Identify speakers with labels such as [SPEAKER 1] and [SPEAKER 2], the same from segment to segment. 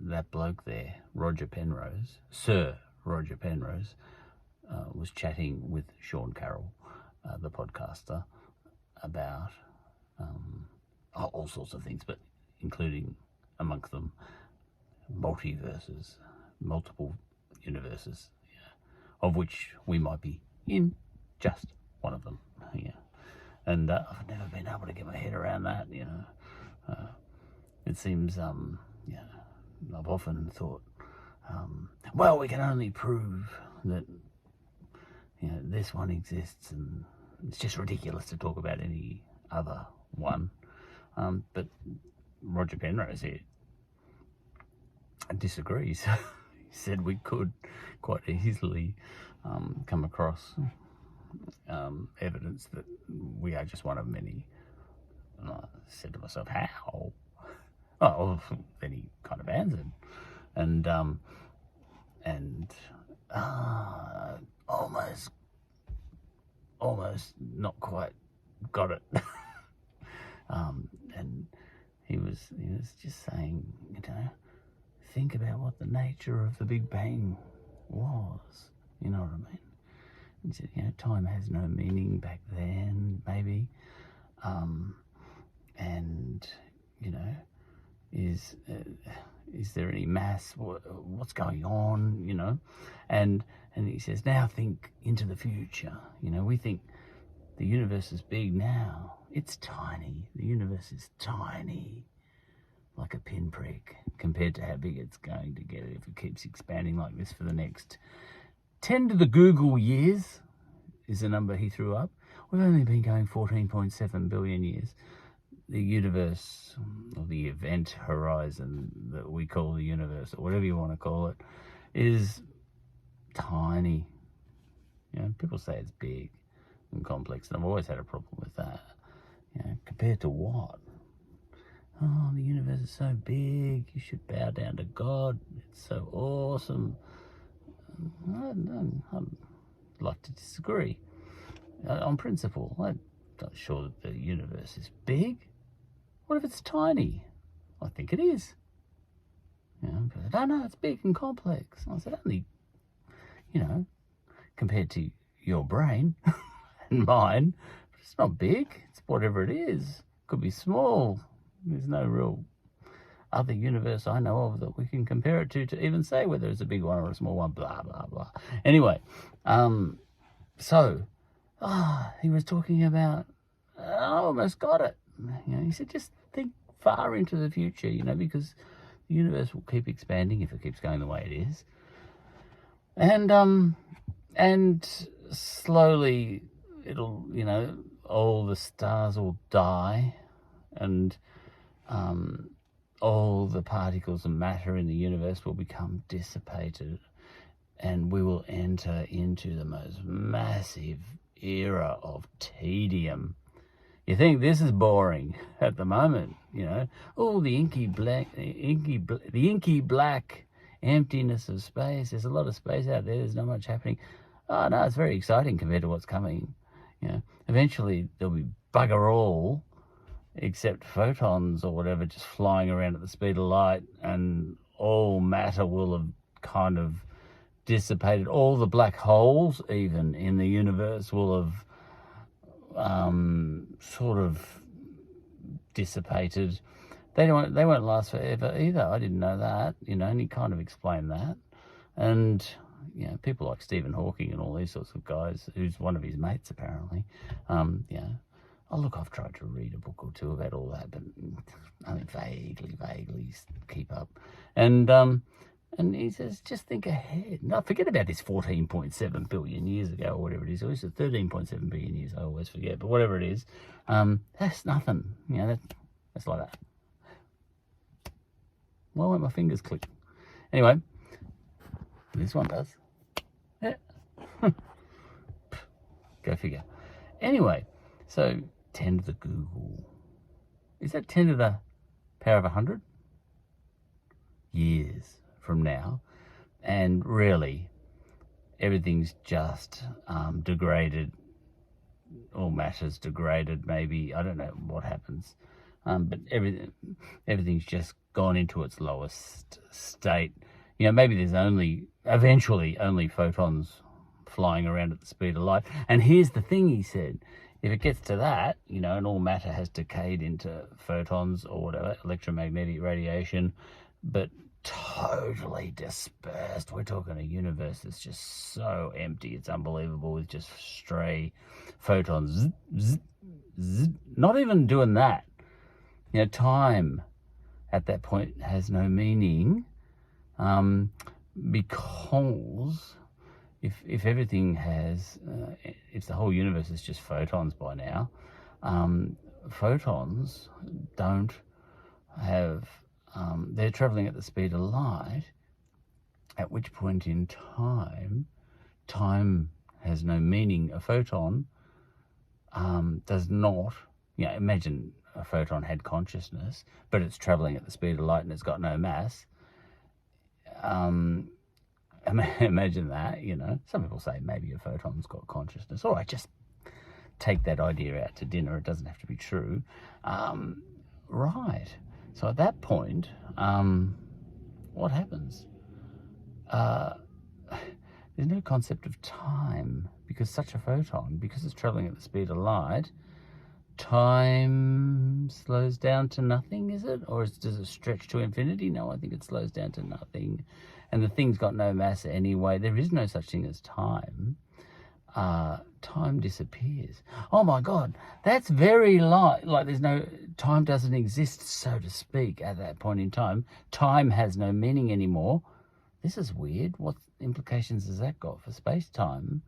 [SPEAKER 1] that bloke there, Roger Penrose, Sir Roger Penrose, was chatting with Sean Carroll, the podcaster, about all sorts of things, but including amongst them multiverses, multiple universes, of which we might be in just one of them. And I've never been able to get my head around that. It seems, I've often thought, well, we can only prove that this one exists, and it's just ridiculous to talk about any other one. But Roger Penrose here disagrees. He said we could quite easily come across evidence that we are just one of many. And I said to myself, how? Oh, then he kind of answered, and almost not quite got it. And he was just saying, think about what the nature of the Big Bang was. You know what I mean? He said, time has no meaning back then, maybe. And is there any mass? What's going on? And he says, now think into the future. We think the universe is big now. It's tiny. The universe is tiny, like a pinprick, compared to how big it's going to get if it keeps expanding like this for the next 10 to the Google years, is the number he threw up. We've only been going 14.7 billion years. The universe, or the event horizon that we call the universe, or whatever you want to call it, is tiny. People say it's big and complex, and I've always had a problem with that. Compared to what? Oh, the universe is so big, you should bow down to God. It's so awesome. I'd like to disagree. On principle, I'm not sure that the universe is big. What if it's tiny? I think it is. People said, no, it's big and complex. And I said, only, compared to your brain and mine, but it's not big. It's whatever it is. Could be small. There's no real other universe I know of that we can compare it to even say whether it's a big one or a small one, blah, blah, blah. Anyway, he was talking about, I almost got it. He said, just think far into the future, because the universe will keep expanding if it keeps going the way it is. And slowly it'll, all the stars will die, and all the particles and matter in the universe will become dissipated, and we will enter into the most massive era of tedium. You think this is boring at the moment, Oh, the inky black emptiness of space. There's a lot of space out there. There's not much happening. Oh no, it's very exciting compared to what's coming. Eventually there'll be bugger all except photons or whatever just flying around at the speed of light, and all matter will have kind of dissipated. All the black holes even in the universe will have sort of dissipated. They won't last forever either. I didn't know that, and he kind of explained that. And people like Stephen Hawking and all these sorts of guys, who's one of his mates apparently. I've tried to read a book or two about all that, but I vaguely keep up. And he says, just think ahead. No, forget about this 14.7 billion years ago or whatever it is. Or is it 13.7 billion years? I always forget. But whatever it is, that's nothing. That's like that. Why won't my fingers click? Anyway, this one does. Yeah. Go figure. Anyway, so 10 to the Google. Is that 10 to the power of 100? Years from now, and really everything's just degraded. All matter's degraded, maybe. I don't know what happens, but everything's just gone into its lowest state. You know, maybe there's eventually only photons flying around at the speed of light. And here's the thing, he said, if it gets to that, you know, and all matter has decayed into photons or whatever, electromagnetic radiation, but totally dispersed. We're talking a universe that's just so empty, it's unbelievable, with just stray photons. Zzz, zzz, zzz. Not even doing that. You know, time at that point has no meaning, because if everything has, if the whole universe is just photons by now, photons don't have, they're traveling at the speed of light, at which point in time has no meaning. A photon does not, you know, imagine a photon had consciousness, but it's traveling at the speed of light and it's got no mass. Imagine that, you know. Some people say maybe a photon's got consciousness. All right, just take that idea out to dinner. It doesn't have to be true. Right. So at that point, what happens? There's no concept of time, because such a photon, because it's traveling at the speed of light, time slows down to nothing, is it? Or does it stretch to infinity? No, I think it slows down to nothing. And the thing's got no mass anyway. There is no such thing as time. Time disappears. Oh my God, that's very light. Like there's no, time doesn't exist, so to speak, at that point in time. Time has no meaning anymore. This is weird. What implications has that got for space-time?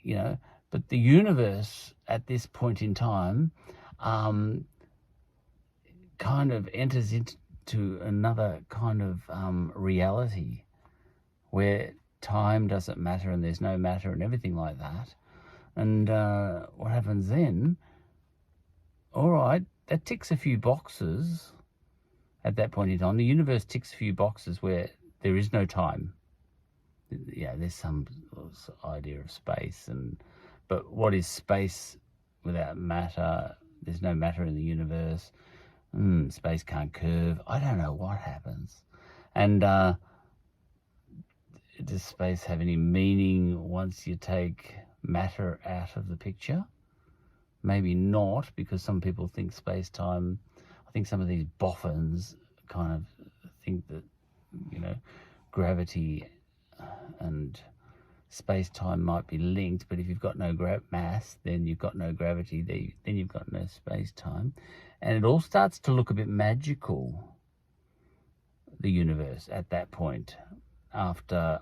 [SPEAKER 1] You know, but the universe at this point in time kind of enters into another kind of reality where time doesn't matter and there's no matter and everything like that. And what happens then? All right, that ticks a few boxes at that point in time. The universe ticks a few boxes where there is no time. Yeah, there's some idea of space, but what is space without matter? There's no matter in the universe. Space can't curve. I don't know what happens. And does space have any meaning once you take matter out of the picture? Maybe not, because some people think space-time, I think some of these boffins kind of think that, you know, gravity and space-time might be linked, but if you've got no mass, then you've got no gravity, then you've got no space-time. And it all starts to look a bit magical, the universe, at that point, after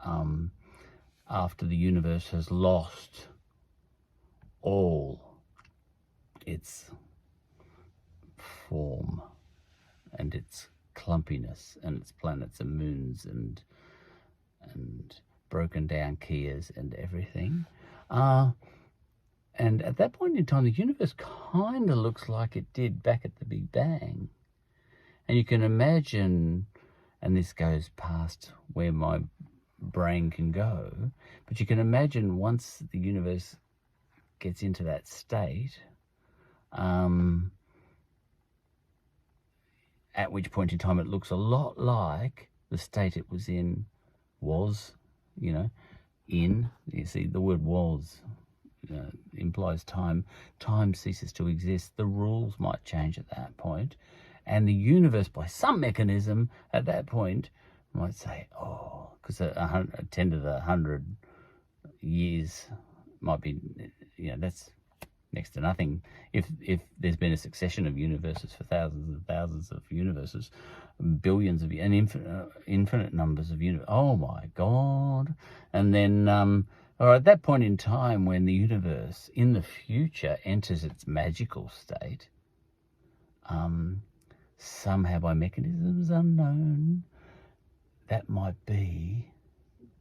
[SPEAKER 1] the universe has lost all its form and its clumpiness and its planets and moons and broken down Kias and everything. And at that point in time, the universe kind of looks like it did back at the Big Bang. And you can imagine, and this goes past where my brain can go, but you can imagine once the universe gets into that state, at which point in time it looks a lot like the state it was in, you know, you see the word was implies time. Time ceases to exist. The rules might change at that point, and the universe, by some mechanism at that point, might say, oh, because 10 to the 100 years might be, you know, that's next to nothing. If there's been a succession of universes for thousands and thousands of universes, billions of, and infinite numbers of universes. Oh my God! And then, all right, at that point in time, when the universe in the future enters its magical state, somehow by mechanisms unknown, that might be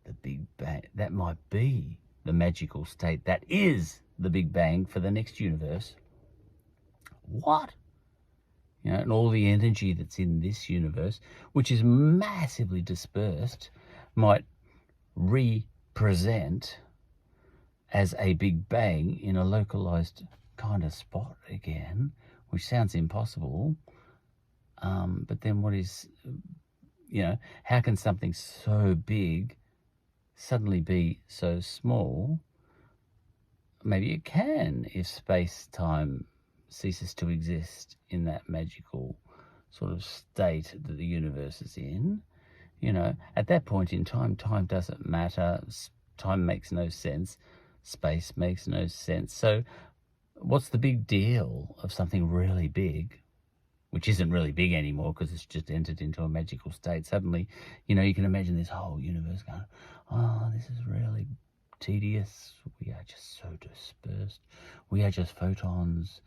[SPEAKER 1] the Big Bang. That might be the magical state that is the Big Bang for the next universe. What? You know, and all the energy that's in this universe, which is massively dispersed, might represent as a Big Bang in a localized kind of spot again, which sounds impossible. But then what is, how can something so big suddenly be so small? Maybe it can if space-time ceases to exist in that magical sort of state that the universe is in. At that point in time doesn't matter. Time makes no sense. Space makes no sense. So what's the big deal of something really big, which isn't really big anymore because it's just entered into a magical state? Suddenly, you can imagine this whole universe going, oh, this is really tedious. We are just so dispersed. We are just photons,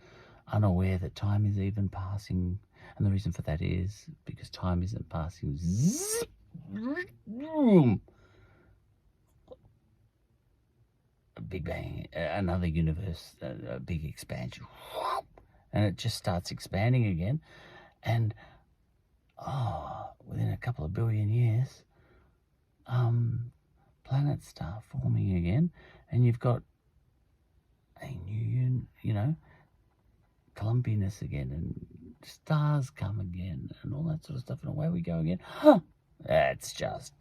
[SPEAKER 1] unaware that time is even passing. And the reason for that is because time isn't passing. Zip, boom. A Big Bang, another universe, a big expansion. And it just starts expanding again. And, within a couple of billion years, planets start forming again, and you've got a new, Columbianus again, and stars come again, and all that sort of stuff, and away we go again. That's just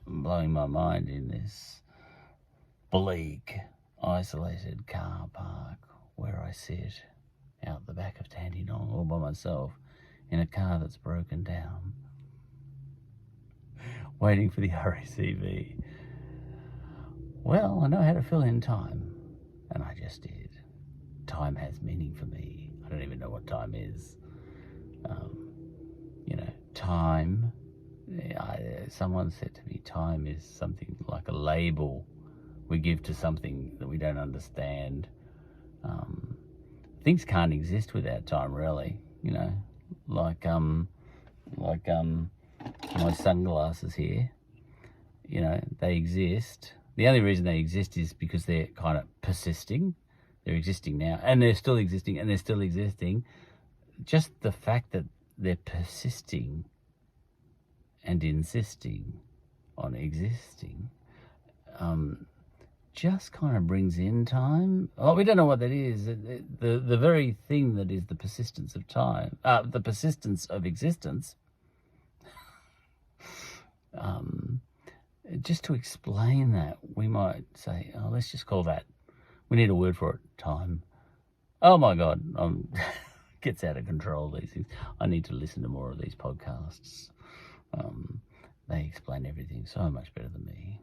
[SPEAKER 1] blowing my mind in this bleak, isolated car park where I sit out the back of Dandenong all by myself in a car that's broken down, waiting for the RACV. Well, I know how to fill in time, and I just did. Time has meaning for me. I don't even know what time is. Time. Someone said to me, time is something like a label we give to something that we don't understand. Things can't exist without time, really. Like my sunglasses here. They exist. The only reason they exist is because they're kind of persisting. They're existing now, and they're still existing, and they're still existing. Just the fact that they're persisting and insisting on existing just kind of brings in time. Oh, we don't know what that is. The very thing that is the persistence of time, the persistence of existence, just to explain that, we might say, let's just call that, we need a word for it, time. Oh my God, gets out of control, these things. I need to listen to more of these podcasts. They explain everything so much better than me.